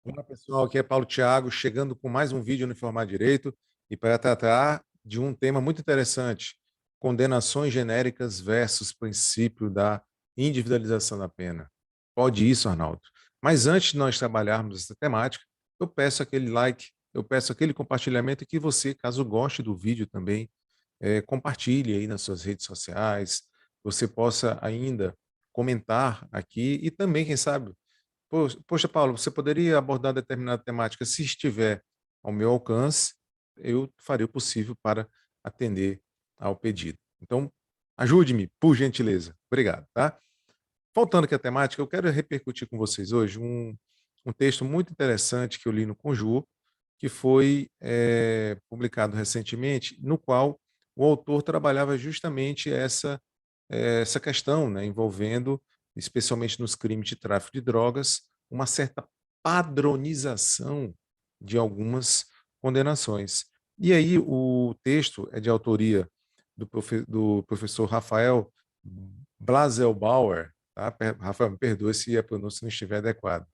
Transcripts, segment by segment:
Olá, pessoal. Aqui é Paulo Thiago, chegando com mais um vídeo no Informar Direito e para tratar de um tema muito interessante: condenações genéricas versus princípio da individualização da pena. Pode isso, Arnaldo. Mas antes de nós trabalharmos essa temática, eu peço aquele like, eu peço aquele compartilhamento e que você, caso goste do vídeo também, compartilhe aí nas suas redes sociais, você possa ainda comentar aqui e também, quem sabe, poxa, Paulo, você poderia abordar determinada temática se estiver ao meu alcance, eu farei o possível para atender ao pedido. Então, ajude-me, por gentileza. Obrigado, tá? Voltando aqui à temática, eu quero repercutir com vocês hoje um texto muito interessante que eu li no Conjur, que foi publicado recentemente, no qual o autor trabalhava justamente essa questão, né, envolvendo, especialmente nos crimes de tráfico de drogas, uma certa padronização de algumas condenações. E aí o texto é de autoria do professor Rafael Blaselbauer, tá? Rafael, me perdoe se a pronúncia não estiver adequada.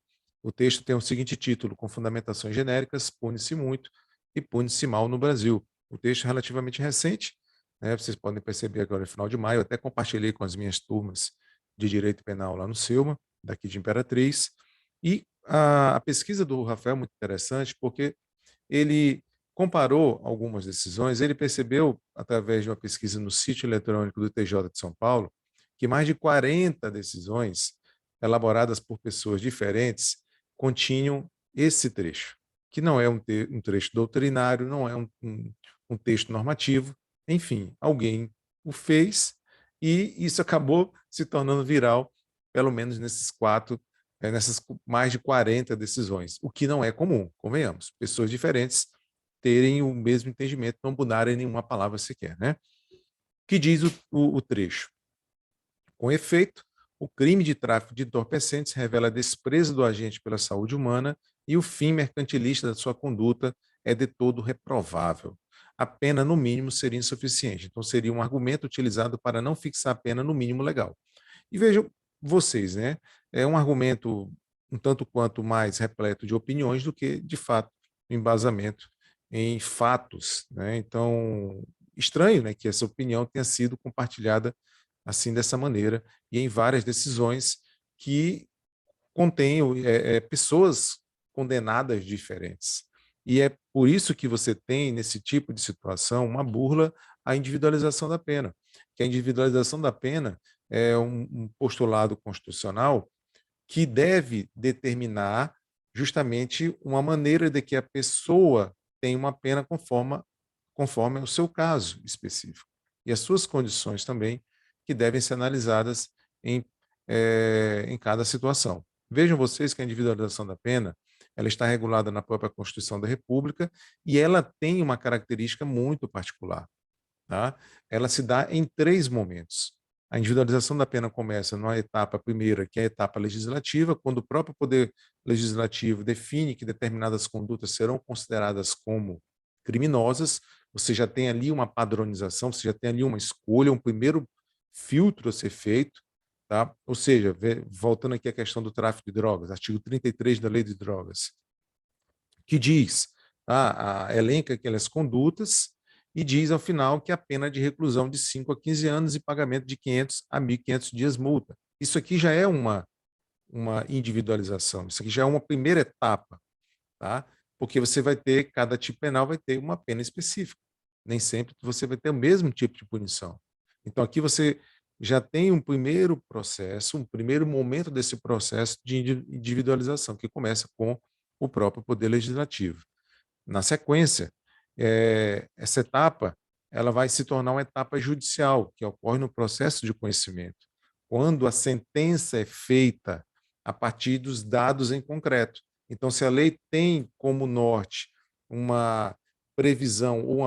O texto tem o seguinte título: Com fundamentações genéricas, pune-se muito e pune-se mal no Brasil. O texto é relativamente recente, né? Vocês podem perceber agora no final de maio, eu até compartilhei com as minhas turmas de Direito Penal lá no Selma, daqui de Imperatriz, e a pesquisa do Rafael é muito interessante porque ele comparou algumas decisões, ele percebeu, através de uma pesquisa no sítio eletrônico do TJ de São Paulo, que mais de 40 decisões elaboradas por pessoas diferentes continham esse trecho, que não é um trecho doutrinário, não é um texto normativo, enfim, alguém o fez e isso acabou se tornando viral, pelo menos nessas mais de 40 decisões, o que não é comum, convenhamos. Pessoas diferentes terem o mesmo entendimento, não mudarem nenhuma palavra sequer, né? Que diz o trecho? Com efeito, o crime de tráfico de entorpecentes revela desprezo do agente pela saúde humana e o fim mercantilista da sua conduta é de todo reprovável. A pena, no mínimo, seria insuficiente. Então, seria um argumento utilizado para não fixar a pena no mínimo legal. E vejam vocês, né? É um argumento um tanto quanto mais repleto de opiniões do que, de fato, um embasamento em fatos, né? Então, estranho, né, que essa opinião tenha sido compartilhada assim dessa maneira e em várias decisões que contêm pessoas condenadas diferentes. E é por isso que você tem, nesse tipo de situação, uma burla à individualização da pena. Que a individualização da pena é um postulado constitucional que deve determinar justamente uma maneira de que a pessoa tenha uma pena conforme o seu caso específico. E as suas condições também, que devem ser analisadas em cada situação. Vejam vocês que a individualização da pena ela está regulada na própria Constituição da República e ela tem uma característica muito particular. Tá? Ela se dá em três momentos. A individualização da pena começa numa etapa primeira, que é a etapa legislativa, quando o próprio Poder Legislativo define que determinadas condutas serão consideradas como criminosas, você já tem ali uma padronização, você já tem ali uma escolha, um primeiro filtro a ser feito, tá? Ou seja, voltando aqui à questão do tráfico de drogas, artigo 33 da Lei de Drogas, que diz, tá? Elenca aquelas condutas e diz ao final que a pena é de reclusão de 5 a 15 anos e pagamento de 500 a 1.500 dias multa. Isso aqui já é uma individualização, isso aqui já é uma primeira etapa, tá? Porque você vai ter, cada tipo penal vai ter uma pena específica. Nem sempre você vai ter o mesmo tipo de punição. Então aqui você já tem um primeiro processo, um primeiro momento desse processo de individualização, que começa com o próprio Poder Legislativo. Na sequência, essa etapa ela vai se tornar uma etapa judicial, que ocorre no processo de conhecimento, quando a sentença é feita a partir dos dados em concreto. Então, se a lei tem como norte uma previsão ou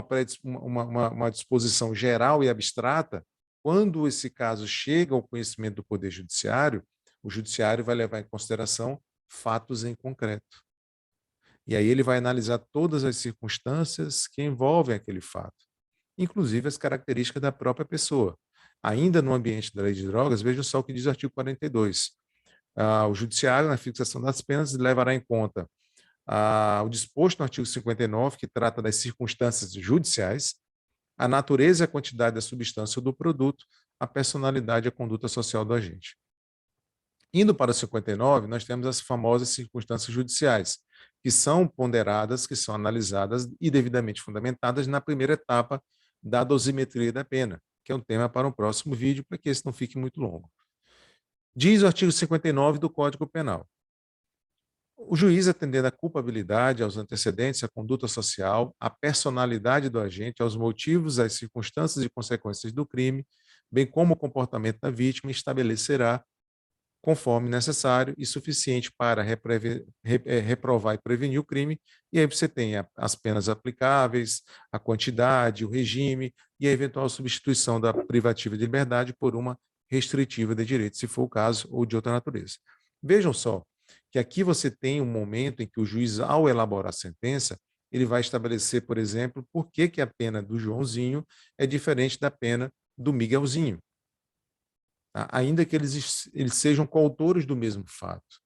uma disposição geral e abstrata, quando esse caso chega ao conhecimento do Poder Judiciário, o Judiciário vai levar em consideração fatos em concreto. E aí ele vai analisar todas as circunstâncias que envolvem aquele fato, inclusive as características da própria pessoa. Ainda no ambiente da lei de drogas, vejam só o que diz o artigo 42. O judiciário, na fixação das penas, levará em conta o disposto no artigo 59, que trata das circunstâncias judiciais, a natureza e a quantidade da substância ou do produto, a personalidade e a conduta social do agente. Indo para o 59, nós temos as famosas circunstâncias judiciais, que são ponderadas, que são analisadas e devidamente fundamentadas na primeira etapa da dosimetria da pena, que é um tema para um próximo vídeo, para que esse não fique muito longo. Diz o artigo 59 do Código Penal: o juiz, atendendo à culpabilidade, aos antecedentes, à conduta social, à personalidade do agente, aos motivos, às circunstâncias e consequências do crime, bem como o comportamento da vítima, estabelecerá, conforme necessário e suficiente para reprovar e prevenir o crime, e aí você tem as penas aplicáveis, a quantidade, o regime e a eventual substituição da privativa de liberdade por uma restritiva de direito, se for o caso, ou de outra natureza. Vejam só que aqui você tem um momento em que o juiz, ao elaborar a sentença, ele vai estabelecer, por exemplo, por que a pena do Joãozinho é diferente da pena do Miguelzinho, ainda que eles sejam coautores do mesmo fato.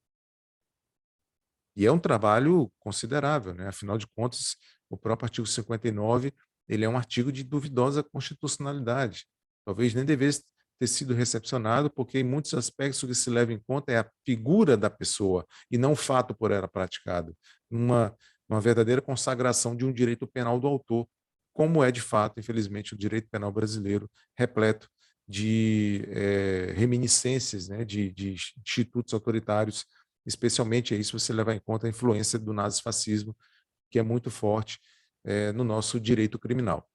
E é um trabalho considerável, né? Afinal de contas, o próprio artigo 59, ele é um artigo de duvidosa constitucionalidade. Talvez nem devesse ter sido recepcionado, porque em muitos aspectos o que se leva em conta é a figura da pessoa e não o fato por ela praticado. Uma verdadeira consagração de um direito penal do autor, como é de fato, infelizmente, o direito penal brasileiro, repleto de reminiscências, né, de institutos autoritários, especialmente aí se você levar em conta a influência do nazifascismo, que é muito forte no nosso direito criminal.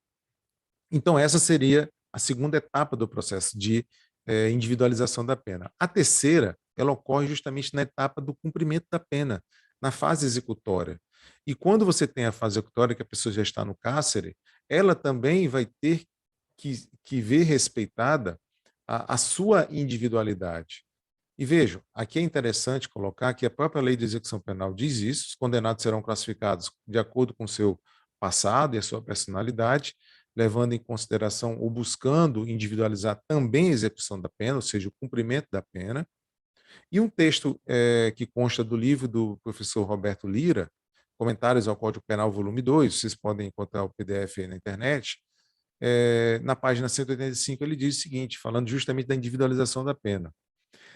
Então, essa seria a segunda etapa do processo de individualização da pena. A terceira, ela ocorre justamente na etapa do cumprimento da pena, na fase executória. E quando você tem a fase executória, que a pessoa já está no cárcere, ela também vai ter que ver respeitada a sua individualidade. E vejam, aqui é interessante colocar que a própria lei de execução penal diz isso: os condenados serão classificados de acordo com o seu passado e a sua personalidade, levando em consideração ou buscando individualizar também a execução da pena, ou seja, o cumprimento da pena. E um texto que consta do livro do professor Roberto Lira, Comentários ao Código Penal, volume 2, vocês podem encontrar o PDF aí na internet, na página 185 ele diz o seguinte, falando justamente da individualização da pena: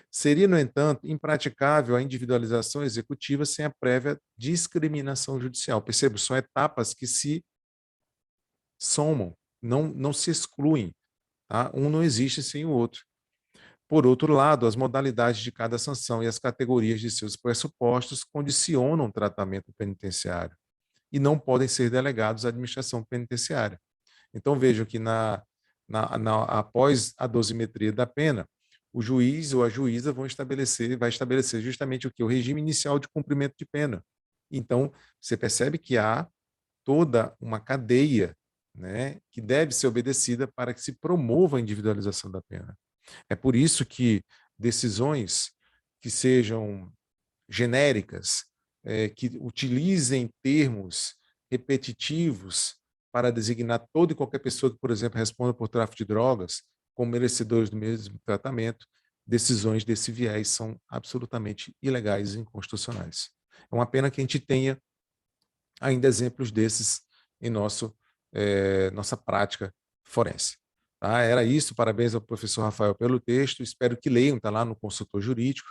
seria, no entanto, impraticável a individualização executiva sem a prévia discriminação judicial. Perceba, são etapas que se somam, não se excluem. Tá? Um não existe sem o outro. Por outro lado, as modalidades de cada sanção e as categorias de seus pressupostos condicionam o tratamento penitenciário e não podem ser delegados à administração penitenciária. Então, vejam que após a dosimetria da pena, o juiz ou a juíza vai estabelecer justamente o que? O regime inicial de cumprimento de pena. Então, você percebe que há toda uma cadeia, né, que deve ser obedecida para que se promova a individualização da pena. É por isso que decisões que sejam genéricas, que utilizem termos repetitivos para designar toda e qualquer pessoa que, por exemplo, responda por tráfico de drogas como merecedores do mesmo tratamento, decisões desse viés são absolutamente ilegais e inconstitucionais. É uma pena que a gente tenha ainda exemplos desses em nossa prática forense. Tá? Era isso, parabéns ao professor Rafael pelo texto, espero que leiam, está lá no Consultor Jurídico,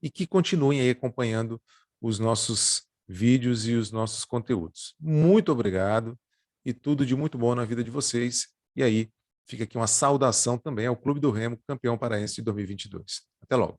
e que continuem aí acompanhando os nossos vídeos e os nossos conteúdos. Muito obrigado e tudo de muito bom na vida de vocês. E aí, fica aqui uma saudação também ao Clube do Remo, campeão paraense de 2022. Até logo.